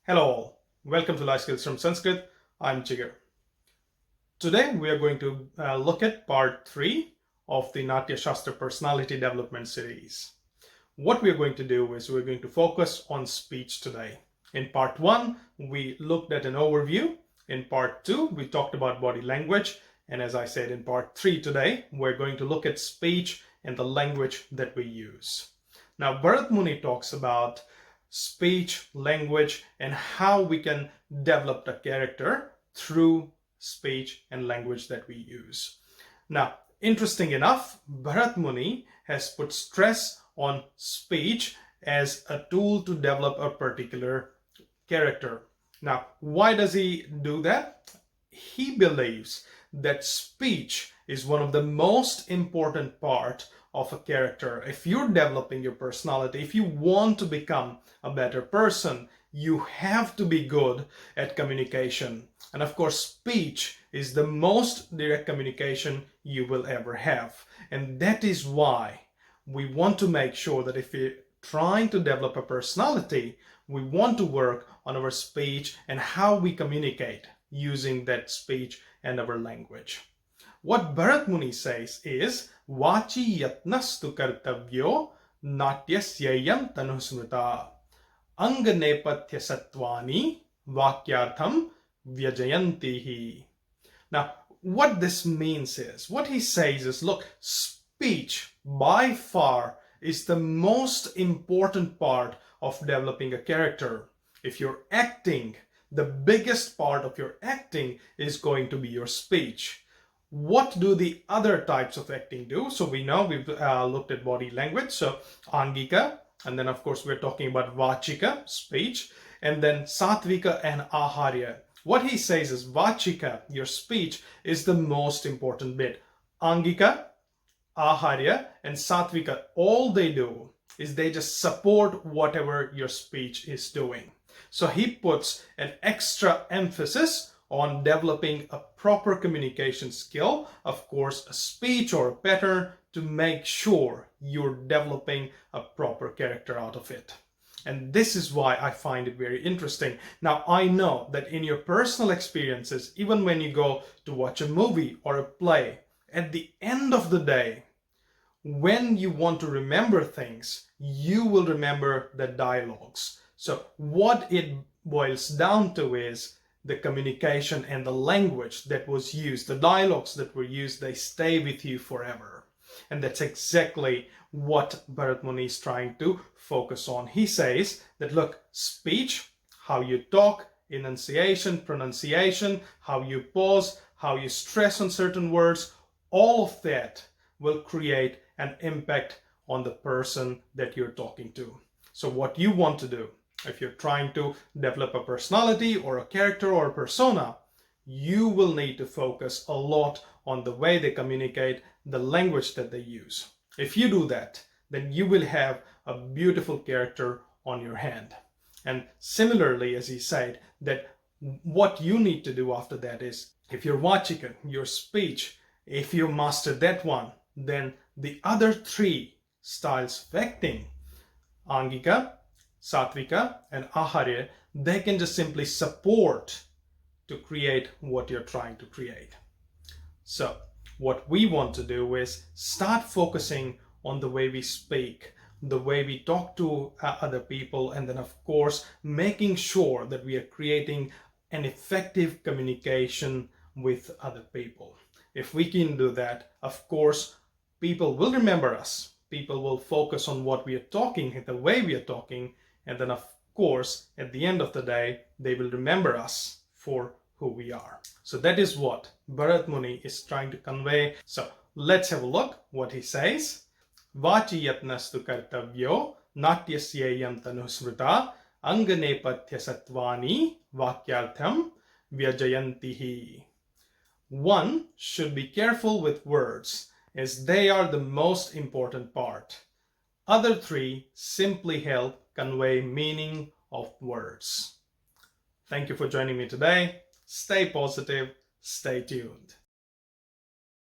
Hello all, welcome to Lifeskills from Sanskrit. I'm Jigar. Today we are going to look at part 3 of the Natya Shastra personality development series. What we're going to do is we're going to focus on speech today. In part 1 we looked at an overview. In part 2 we talked about body language, and as I said, in part 3 today we're going to look at speech and the language that we use. Now Bharat Muni talks about speech, language, and how we can develop the character through speech and language that we use. Now, interesting enough, Bharat Muni has put stress on speech as a tool to develop a particular character. Now, why does he do that? He believes that speech is one of the most important part of a character. If you're developing your personality, if you want to become a better person, you have to be good at communication. And of course, speech is the most direct communication you will ever have. And that is why we want to make sure that if we're trying to develop a personality, we want to work on our speech and how we communicate using that speech and our language. What Bharat Muni says is, Vachi yatnastu kartavyo natyasyayam tanusmrita anganepatya satvani vakyartham vyajayantihi. Now, what this means is, what he says is, look, speech by far is the most important part of developing a character. If you're acting, the biggest part of your acting is going to be your speech. What do the other types of acting do? So we know we've looked at body language, so angika, and then of course we're talking about vachika, speech, and then satvika and aharya. What he says is vachika, your speech, is the most important bit. Angika, aharya, and satvika, all they do is they just support whatever your speech is doing. So he puts an extra emphasis on developing a proper communication skill, of course a speech or a pattern, to make sure you're developing a proper character out of it. And this is why I find it very interesting. Now I know that in your personal experiences, even when you go to watch a movie or a play, at the end of the day, when you want to remember things, you will remember the dialogues. So what it boils down to is the communication and the language that was used, the dialogues that were used, they stay with you forever. And that's exactly what Bharat Muni is trying to focus on. He says that, look, speech, how you talk, enunciation, pronunciation, how you pause, how you stress on certain words, all of that will create an impact on the person that you're talking to. So what you want to do, if you're trying to develop a personality or a character or a persona, you will need to focus a lot on the way they communicate, the language that they use. If you do that, then you will have a beautiful character on your hand. And similarly, as he said, that what you need to do after that is, if you're vachika, your speech, if you master that one, then the other 3 styles of acting, angika, satvika, and aharya, they can just simply support to create what you're trying to create. So what we want to do is start focusing on the way we speak, the way we talk to other people, and then of course making sure that we are creating an effective communication with other people. If we can do that, of course people will remember us. People will focus on what we are talking, the way we are talking, and then of course at the end of the day they will remember us for who we are. So that is what Bharat Muni is trying to convey. So let's have a look what he says. Vachi yatnastu kartavyo natyasyayam tanusmrita anganepatya satvani vakyartham vyajayantihi. One should be careful with words, as they are the most important part. Other 3 simply help convey meaning of words. Thank you for joining me today. Stay positive, stay tuned.